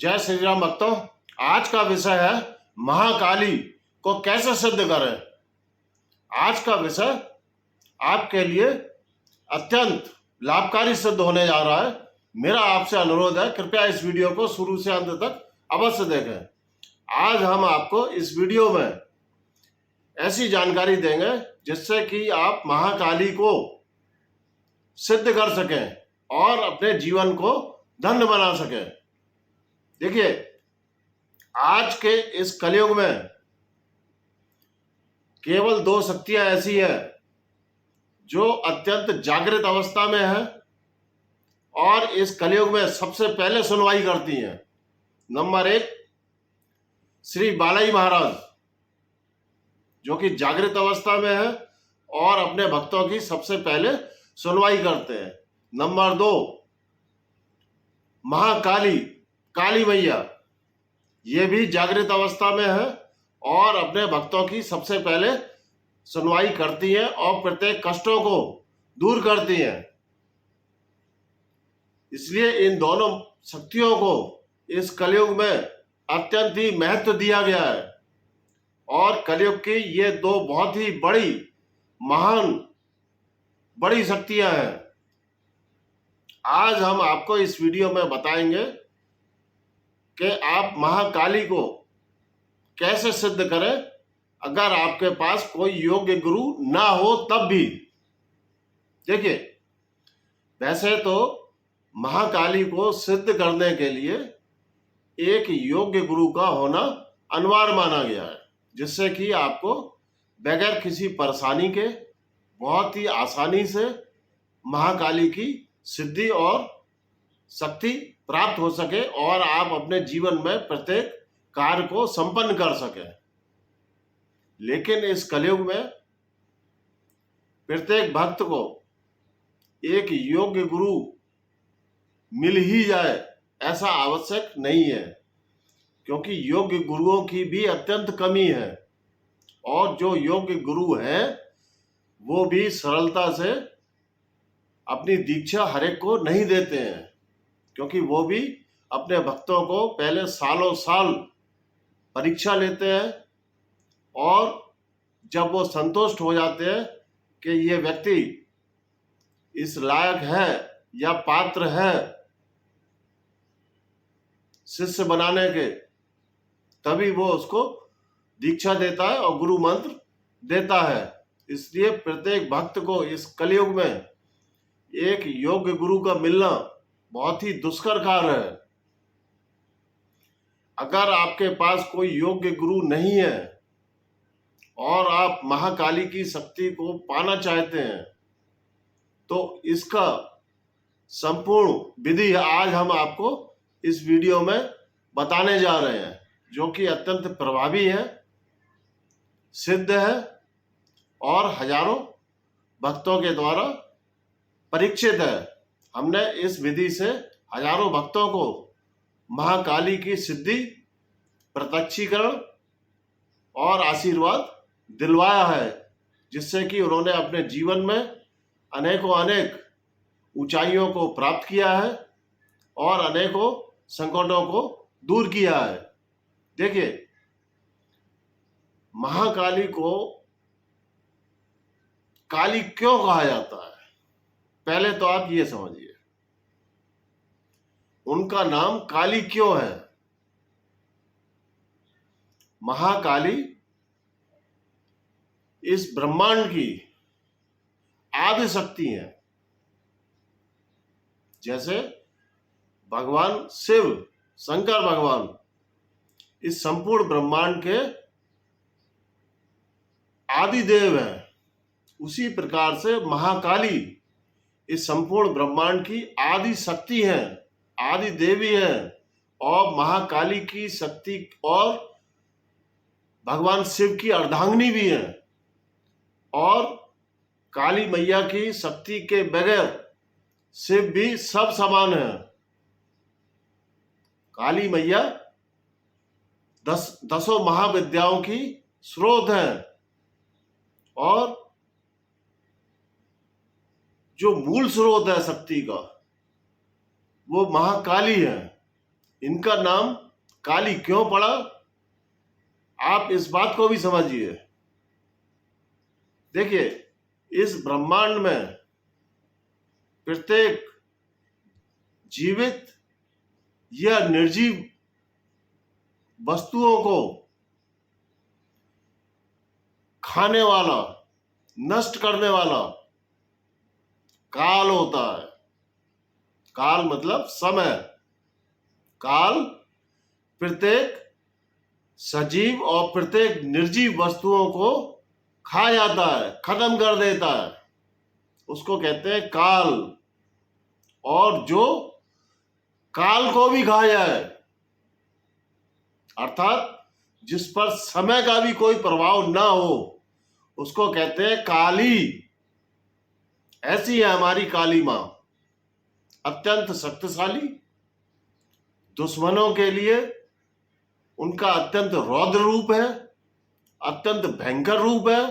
जय श्री राम भक्तों। आज का विषय है महाकाली को कैसे सिद्ध करें। आज का विषय आपके लिए अत्यंत लाभकारी सिद्ध होने जा रहा है। मेरा आपसे अनुरोध है, कृपया इस वीडियो को शुरू से अंत तक अवश्य देखें। आज हम आपको इस वीडियो में ऐसी जानकारी देंगे जिससे कि आप महाकाली को सिद्ध कर सकें और अपने जीवन को धन्य बना सकें। देखिए, आज के इस कलयुग में केवल दो शक्तियां ऐसी हैं जो अत्यंत जागृत अवस्था में है और इस कलयुग में सबसे पहले सुनवाई करती हैं। नंबर एक, श्री बालाई महाराज, जो कि जागृत अवस्था में है और अपने भक्तों की सबसे पहले सुनवाई करते हैं। नंबर दो, महाकाली, काली मैया, ये भी जागृत अवस्था में है और अपने भक्तों की सबसे पहले सुनवाई करती है और प्रत्येक कष्टों को दूर करती है। इसलिए इन दोनों शक्तियों को इस कलयुग में अत्यंत ही महत्व दिया गया है और कलयुग की ये दो बहुत ही महान बड़ी शक्तियां हैं। आज हम आपको इस वीडियो में बताएंगे कि आप महाकाली को कैसे सिद्ध करें अगर आपके पास कोई योग्य गुरु ना हो तब भी। देखिए, वैसे तो महाकाली को सिद्ध करने के लिए एक योग्य गुरु का होना अनिवार्य माना गया है, जिससे कि आपको बगैर किसी परेशानी के बहुत ही आसानी से महाकाली की सिद्धि और शक्ति प्राप्त हो सके और आप अपने जीवन में प्रत्येक कार्य को संपन्न कर सके। लेकिन इस कलयुग में प्रत्येक भक्त को एक योग्य गुरु मिल ही जाए ऐसा आवश्यक नहीं है, क्योंकि योग्य गुरुओं की भी अत्यंत कमी है और जो योग्य गुरु हैं वो भी सरलता से अपनी दीक्षा हर एक को नहीं देते हैं, क्योंकि वो भी अपने भक्तों को पहले सालों साल परीक्षा लेते हैं और जब वो संतुष्ट हो जाते हैं कि ये व्यक्ति इस लायक है या पात्र है शिष्य बनाने के, तभी वो उसको दीक्षा देता है और गुरु मंत्र देता है। इसलिए प्रत्येक भक्त को इस कलयुग में एक योग्य गुरु का मिलना बहुत ही दुष्कर कार्य है। अगर आपके पास कोई योग्य गुरु नहीं है और आप महाकाली की शक्ति को पाना चाहते हैं तो इसका संपूर्ण विधि आज हम आपको इस वीडियो में बताने जा रहे हैं, जो कि अत्यंत प्रभावी है, सिद्ध है और हजारों भक्तों के द्वारा परीक्षित है। हमने इस विधि से हजारों भक्तों को महाकाली की सिद्धि, प्रत्यक्षीकरण और आशीर्वाद दिलवाया है, जिससे कि उन्होंने अपने जीवन में अनेक ऊंचाइयों को प्राप्त किया है और अनेकों संकटों को दूर किया है। देखिए, महाकाली को काली क्यों कहा जाता है, पहले तो आप ये समझिए उनका नाम काली क्यों है। महाकाली इस ब्रह्मांड की आदि शक्ति है। जैसे भगवान शिव, शंकर भगवान इस संपूर्ण ब्रह्मांड के आदि देव हैं, उसी प्रकार से महाकाली इस संपूर्ण ब्रह्मांड की आदि शक्ति है, आदि देवी है और महाकाली की शक्ति और भगवान शिव की अर्धांगिनी भी है। और काली मैया की शक्ति के बगैर शिव भी सब समान है। काली मैया दसों महाविद्याओं की स्रोत है और जो मूल स्रोत है शक्ति का वो महाकाली है। इनका नाम काली क्यों पड़ा, आप इस बात को भी समझिए। देखिए, इस ब्रह्मांड में प्रत्येक जीवित या निर्जीव वस्तुओं को खाने वाला, नष्ट करने वाला काल होता है। काल मतलब समय। काल प्रत्येक सजीव और प्रत्येक निर्जीव वस्तुओं को खा जाता है, खत्म कर देता है, उसको कहते हैं काल। और जो काल को भी खा जाए, अर्थात जिस पर समय का भी कोई प्रभाव ना हो, उसको कहते हैं काली। ऐसी है हमारी काली मां, अत्यंत शक्तिशाली। दुश्मनों के लिए उनका अत्यंत रौद्र रूप है, अत्यंत भयंकर रूप है,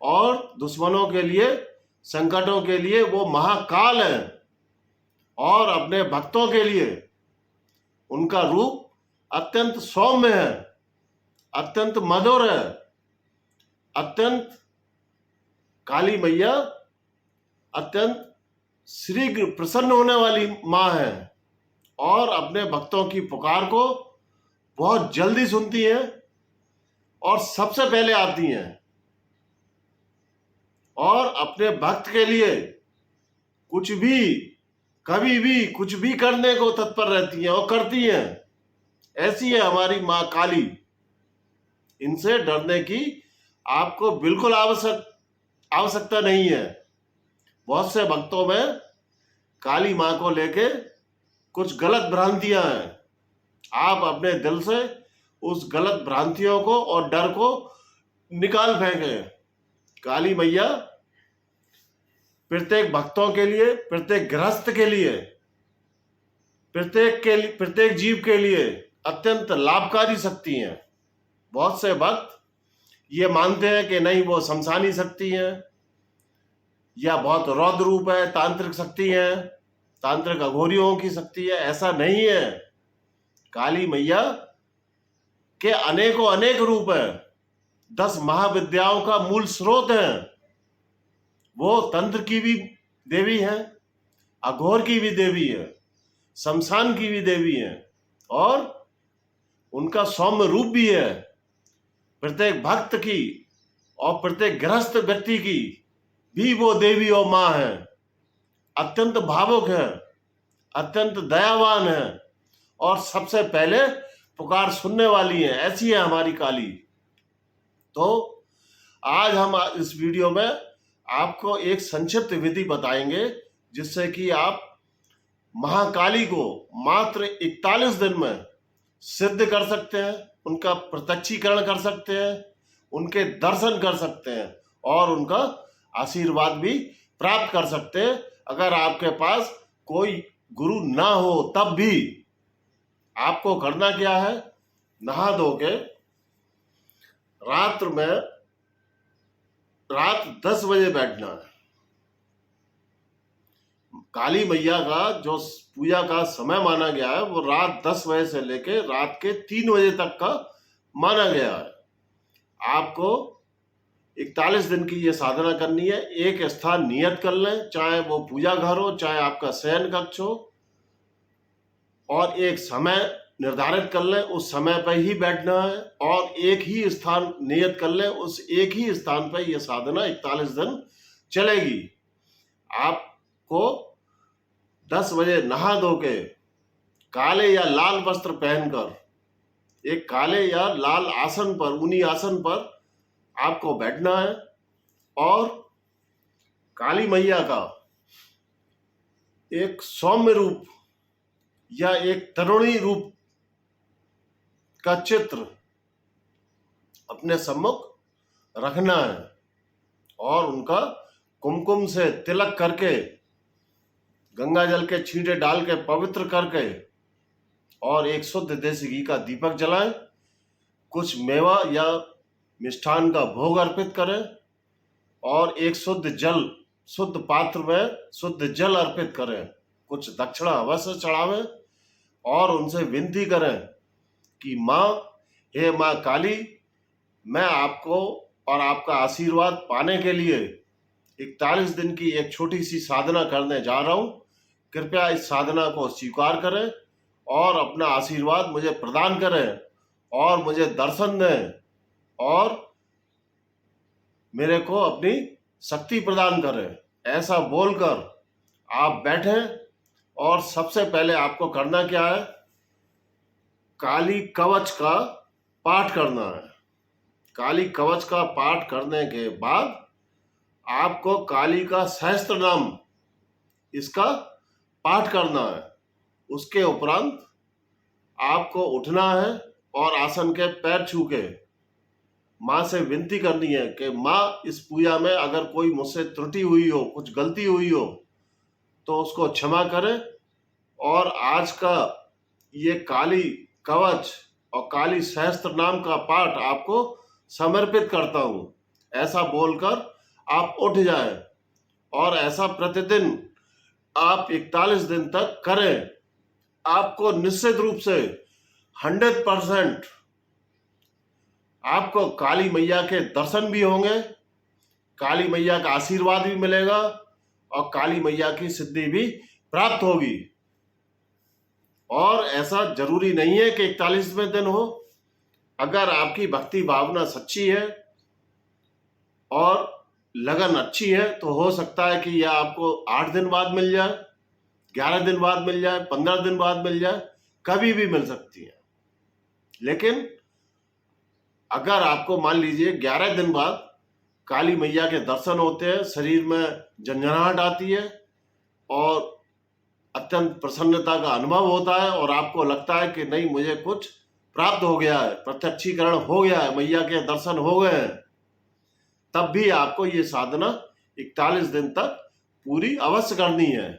और दुश्मनों के लिए, संकटों के लिए वो महाकाल है। और अपने भक्तों के लिए उनका रूप अत्यंत सौम्य है, अत्यंत मधुर है। अत्यंत काली मैया अत्यंत शीघ्र प्रसन्न होने वाली मां है, और अपने भक्तों की पुकार को बहुत जल्दी सुनती हैं और सबसे पहले आती हैं, और अपने भक्त के लिए कुछ भी, कभी भी कुछ भी करने को तत्पर रहती हैं और करती हैं। ऐसी है हमारी मां काली। इनसे डरने की आपको बिल्कुल आवश्यकता नहीं है। बहुत से भक्तों में काली मां को लेके कुछ गलत भ्रांतियां हैं। आप अपने दिल से उस गलत भ्रांतियों को और डर को निकाल फेंकें। काली मैया प्रत्येक भक्तों के लिए, प्रत्येक गृहस्थ के लिए, प्रत्येक जीव के लिए अत्यंत लाभकारी शक्ति हैं। बहुत से भक्त ये मानते हैं कि नहीं, वो शमशानी शक्ति है, या बहुत रौद्र रूप है, तांत्रिक शक्ति है, तांत्रिक अघोरियों की शक्ति है। ऐसा नहीं है। काली मैया के अनेकों अनेक रूप हैं। 10 महाविद्याओं का मूल स्रोत है। वो तंत्र की भी देवी है, अघोर की भी देवी है, शमशान की भी देवी है, और उनका सौम्य रूप भी है। प्रत्येक भक्त की और प्रत्येक गृहस्थ व्यक्ति की भी वो देवी और मां है। अत्यंत भावुक है, अत्यंत दयावान है, और सबसे पहले पुकार सुनने वाली है। ऐसी है हमारी काली। तो आज हम इस वीडियो में आपको एक संक्षिप्त विधि बताएंगे, जिससे कि आप महाकाली को मात्र 41 दिन में सिद्ध कर सकते हैं, उनका प्रत्यक्षीकरण कर सकते हैं, उनके दर्शन कर सकते हैं, और उनका आशीर्वाद भी प्राप्त कर सकते हैं। अगर आपके पास कोई गुरु ना हो तब भी आपको करना क्या है, नहा धो के रात 10 बजे बैठना है। काली मैया का जो पूजा का समय माना गया है वो रात 10 बजे से लेके रात के 3 बजे तक का माना गया है। आपको 41 दिन की ये साधना करनी है। एक स्थान नियत कर लें, चाहे वो पूजा घर हो, चाहे आपका शयन कक्ष हो, और एक समय निर्धारित कर लें, उस समय पर ही बैठना है, और एक ही स्थान नियत कर लें, उस एक ही स्थान पर यह साधना 41 दिन चलेगी। आपको 10 बजे नहा धो के काले या लाल वस्त्र पहनकर एक काले या लाल आसन पर, ऊनी आसन पर आपको बैठना है, और काली मैया का एक सौम्य रूप या एक तरुणी रूप का चित्र अपने सम्मुख रखना है, और उनका कुमकुम से तिलक करके, गंगा जल के छींटे डाल के पवित्र करके, और एक शुद्ध देसी घी का दीपक जलाएं। कुछ मेवा या मिष्ठान का भोग अर्पित करें, और एक शुद्ध पात्र में शुद्ध जल अर्पित करें। कुछ दक्षिणा अवश्य चढ़ावें, और उनसे विनती करें कि माँ, हे माँ काली, मैं आपको और आपका आशीर्वाद पाने के लिए 41 दिन की एक छोटी सी साधना करने जा रहा हूँ। कृपया इस साधना को स्वीकार करें और अपना आशीर्वाद मुझे प्रदान करें और मुझे दर्शन दें और मेरे को अपनी शक्ति प्रदान करें। ऐसा बोलकर आप बैठें और सबसे पहले आपको करना क्या है, काली कवच का पाठ करना है। काली कवच का पाठ करने के बाद आपको काली का सहस्त्र नाम इसका पाठ करना है। उसके उपरांत आपको उठना है और आसन के पैर छू के माँ से विनती करनी है कि माँ, इस पूजा में अगर कोई मुझसे त्रुटि हुई हो, कुछ गलती हुई हो, तो उसको क्षमा करें और आज का ये काली कवच और काली सहस्त्र नाम का पाठ आपको समर्पित करता हूँ। ऐसा बोलकर आप उठ जाएं और ऐसा प्रतिदिन आप 41 दिन तक करें। आपको निश्चित रूप से 100% आपको काली मैया के दर्शन भी होंगे, काली मैया का आशीर्वाद भी मिलेगा और काली मैया की सिद्धि भी प्राप्त होगी। और ऐसा जरूरी नहीं है कि 41वें दिन हो। अगर आपकी भक्ति भावना सच्ची है और लगन अच्छी है तो हो सकता है कि यह आपको 8 दिन बाद मिल जाए, 11 दिन बाद मिल जाए, 15 दिन बाद मिल जाए, कभी भी मिल सकती है। लेकिन अगर आपको मान लीजिए 11 दिन बाद काली मैया के दर्शन होते हैं, शरीर में झंझनाहट आती है और अत्यंत प्रसन्नता का अनुभव होता है और आपको लगता है कि नहीं, मुझे कुछ प्राप्त हो गया है, प्रत्यक्षीकरण हो गया है, मैया के दर्शन हो गए हैं, तब भी आपको ये साधना 41 दिन तक पूरी अवश्य करनी है।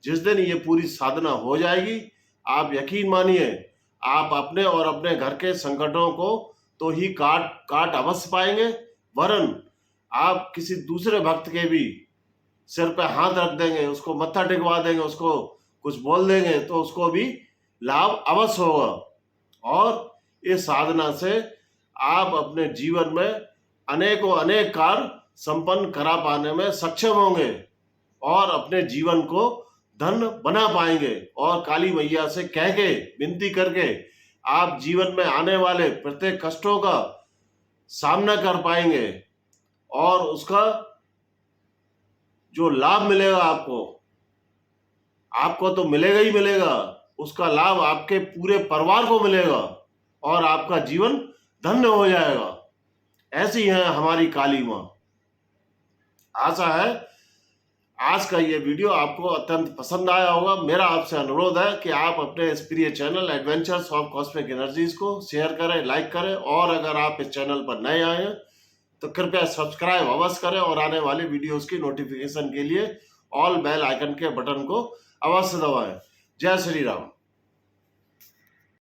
जिस दिन ये पूरी साधना हो जाएगी, आप यकीन मानिए, आप अपने और अपने घर के संकटों को तो ही काट अवश्य पाएंगे, वरन आप किसी दूसरे भक्त के भी सिर पे हाथ रख देंगे, उसको मत्था टिकवा देंगे, उसको कुछ बोल देंगे तो उसको भी लाभ अवश्य होगा। और इस साधना से आप अपने जीवन में अनेकों अनेक कार्य संपन्न करा पाने में सक्षम होंगे और अपने जीवन को धन्य बना पाएंगे। और काली मैया से कह के, विनती करके आप जीवन में आने वाले प्रत्येक कष्टों का सामना कर पाएंगे और उसका जो लाभ मिलेगा आपको तो मिलेगा ही मिलेगा, उसका लाभ आपके पूरे परिवार को मिलेगा और आपका जीवन धन्य हो जाएगा। ऐसी है हमारी काली माँ। आशा है आज का ये वीडियो आपको अत्यंत पसंद आया होगा। मेरा आपसे अनुरोध है कि आप अपने इस प्रिय channel adventures of cosmic energies को शेयर करें, लाइक करें और अगर आप इस चैनल पर नए आए हैं तो कृपया सब्सक्राइब अवश्य करें और आने वाले वीडियोस की नोटिफिकेशन के लिए ऑल बेल आइकन के बटन को अवश्य दबाएं। जय श्री राम।